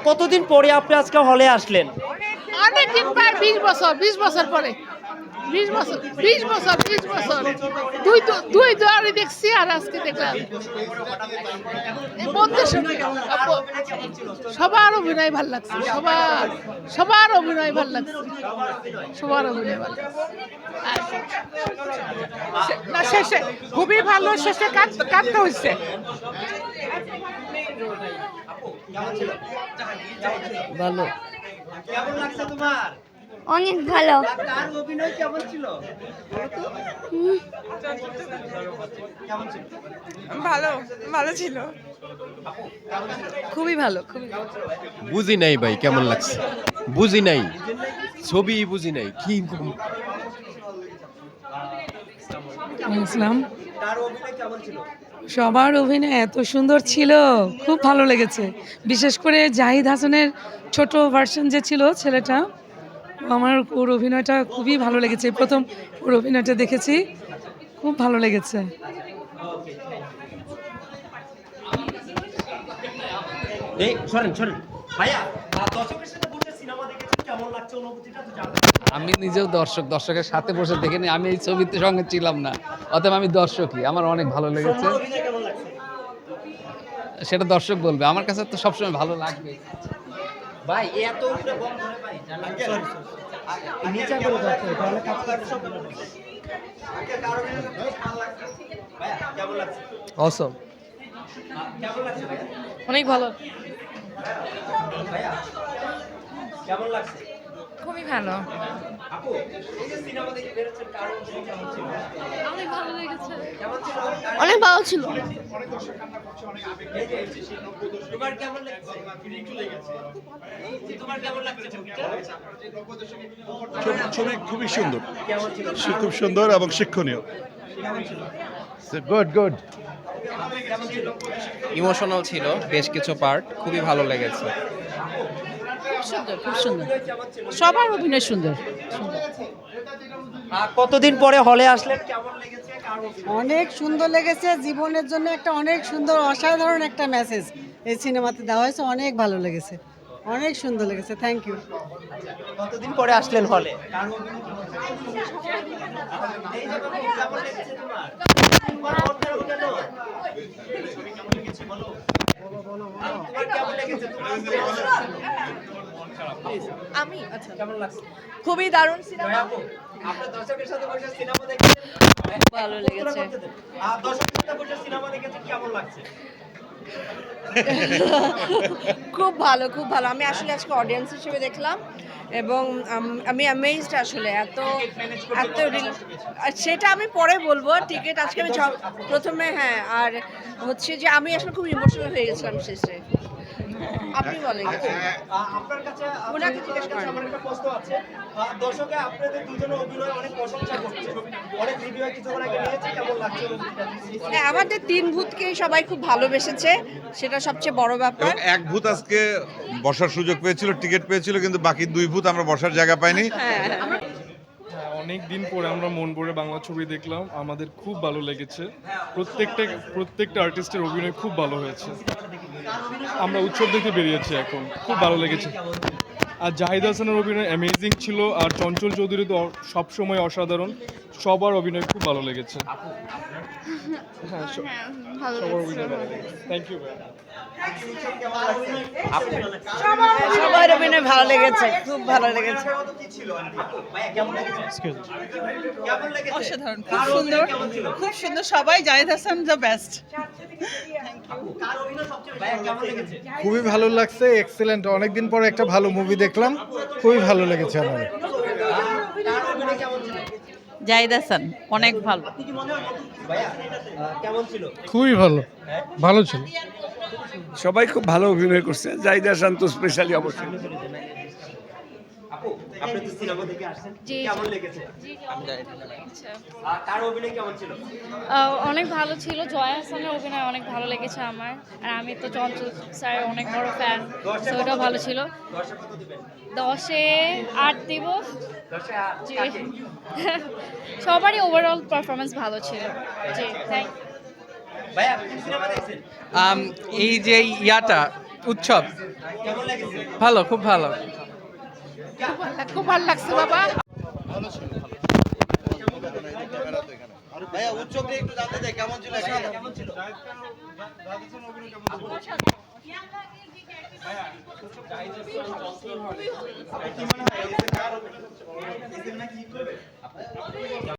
কতদিন পরে আপনি আজকে হলে আসলেন? অনেকদিন, প্রায় 20 বছর পরে। 20 বছর দুই দুয়ারে দেখছি আর আজকে দেখলাম। সবার অভিনয় ভাল লাগছে, সবার অভিনয় ভাল লাগছে, সবার অভিনয় ভাল লাগছে। না শেষে খুবই ভালো, শেষে কাঁদতে হয়েছে। ভালো। কেমন লাগছে তোমার? অনেক ভালো। তার অভিনয় কেমন ছিল? কেমন ছিল? ভালো ভালো ছিল, খুবই ভালো, খুবই বুঝি নাই ভাই কেমন লাগছে, বুঝি নাই, ছবি বুঝি নাই কি ইসলাম তার অভিনয় কেমন ছিল? সবার অভিনয় এত সুন্দর ছিল, খুব ভালো লেগেছে। বিশেষ করে জাহিদ হাসানের ছোট ভার্সন যে ছিল ছেলেটা, আমার ওর অভিনয়টা খুবই ভালো লেগেছে। প্রথম ওর অভিনয়টা দেখেছি, খুব ভালো লেগেছে। এই সরেন ভাইয়া, দর্শকের সাথে বসে সিনেমা দেখেছেন, কেমন লাগছে অনুভূতিটা তো জানতে। আমি নিজেও দর্শকের সাথে বসে দেখিনি, আমি এই ছবিতে সঙ্গে ছিলাম না, অতএব আমি দর্শকই। আমার অনেক ভালো লেগেছে, তোমার অভিনয় কেমন লাগছে? সেটা দর্শক বলবে, আমার কাছে তো সবসময় ভালো লাগবে। ভাই এত উপরে বম ধরে ভাই জানেন, সরি নিচে করে যাচ্ছে তাহলে কাজ করতে সব ভালো লাগছে। কার অভিনয় ভালো লাগছে? ভাইয়া কেমন লাগছে? অসম। কেমন লাগছে ভাইয়া? অনেক ভালো, ভাইয়া কেমন লাগছে? খুবই ভালো। আপু এই যে সিনেমা দেখে বেরোচ্ছেন, কার অভিনয় কেমন ছিল? অনেক ভালো লেগেছে। কেমন ছিল? অনেক ভালো ছিল। তোমার কেমন লাগছে? তোমার কেমন লাগছে ছবিটা? ছবি খুবই সুন্দর, কেমন ছিল? খুব সুন্দর এবং শিক্ষণীয়। কেমন ছিল? Good good. কেমন ছিল? ইমোশনাল ছিল বেশ কিছু পার্ট, খুবই ভালো লেগেছে। খুব সুন্দর, কেমন ছিল? সবার অভিনয় সুন্দর। কতদিন পরে হলে আসলেন, কেমন লেগেছে? কার অভিনয়? অনেক সুন্দর লেগেছে। জীবনের জন্য একটা অনেক সুন্দর অসাধারণ একটা মেসেজ এই সিনেমাতে দেওয়া হয়েছে। অনেক ভালো লেগেছে, অনেক সুন্দর লেগেছে। Thank you. কতদিন পরে আসলেন হলে? কার অভিনয় কেমন ছিল? এই যে বাবু, কেমন লেগেছে তোমার? তোমার মন খারাপ কেন? ছবি কেমন লেগেছে বলো? তোমার কেমন লেগেছে? তোমার আমি আচ্ছা, কেমন লাগছে? খুবই দারুণ সিনেমা। ভাই আপু, আপনার দর্শকের সাথে বসে সিনেমা দেখেছেন? ভালো লেগেছে। দর্শকের সাথে বসে সিনেমা দেখেছেন, কেমন লাগছে? খুব ভালো, খুব ভালো। আমি আসলে আজকে অডিয়েন্স হিসেবে দেখলাম এবং আমি অ্যামেজড আসলে এত সেটা আমি পরে বলবো। টিকিট আজকে আমি প্রথমে, হ্যাঁ, আর হচ্ছে যে আমি আসলে খুব ইমোশনাল হয়ে গেছিলাম শেষে। আপনি বলেন, আপনার কাছে ওনাকে জিজ্ঞেস করেন। আমার একটা প্রশ্ন আছে। দর্শকে আপনাদের দুজনের অভিনয় অনেক প্রশংসা করছে, অনেক ভিডিও কিছুক্ষণ আগে নিয়েছে, কেমন লাগছে অনুভূতিটা? হ্যাঁ, আমাদের 3 ভূতকেই সবাই খুব ভালোবেসেছে, সেটা সবচেয়ে বড় ব্যাপার। এক ভূত আজকে বসার সুযোগ পেয়েছিল, টিকিট পেয়েছিল, কিন্তু বাকি 2 ভূত আমরা বসার জায়গা পাইনি। অনেক দিন পরে আমরা মন ভরে বাংলা ছবি দেখলাম, আমাদের খুব ভালো লেগেছে। প্রত্যেকটা আর্টিস্টের অভিনয় খুব ভালো হয়েছে। আমরা উৎসব দেখে বেরিয়েছি এখন, খুব ভালো লেগেছে। আর জাহিদ হাসানের অভিনয় অ্যামেজিং ছিল, আর চঞ্চল চৌধুরী তো সবসময় অসাধারণ। সবার অভিনয় খুব ভালো লেগেছে। হ্যাঁ, সবার অভিনয় ভালো লেগেছে। থ্যাংক ইউ ভাই। সবার অভিনয় ভালো লেগেছে, খুব ভালো লেগেছে। অসাধারণ, খুব সুন্দর, খুব সুন্দর। সবাই জাহিদ হাসান দ্য বেস্ট। খুবই ভালো লাগছে, এক্সেলেন্ট। অনেকদিন পরে একটা ভালো মুভি দেখলাম, খুবই ভালো লেগেছে আমার। জাহিদ হাসান অনেক ভালো। খুবই ভালো, ভালো ছিল। সবাই খুব ভালো অভিনয় করছে, জাহিদ হাসান তো স্পেশালি অবশ্যই। আপু, আপনি তো সিনেমা দেখে আসছেন, কেমন লেগেছে? কার অভিনয় কেমন ছিল? অনেক ভালো ছিল। জয়া হাসানের অভিনয় অনেক ভালো লেগেছে আমার। আর আমি তো চঞ্চল স্যারের অনেক বড় ফ্যান, তো ওটাও ভালো ছিল। 10-এ 8 দিব। জি, সবারই ওভারঅল পারফরমেন্স ভালো ছিল। জি, থ্যাংক। ভাই আপনি সিনেমা দেখছেন? এই যে ইয়াটা উৎসব কেমন লেগেছে? ভালো, খুব ভালো। খুব ভালো লাগছে বাবা। ভাইয়া উৎসব নিয়ে একটু জানতে চাই কেমন ছিল? কেমন ছিল? কি মনে হয়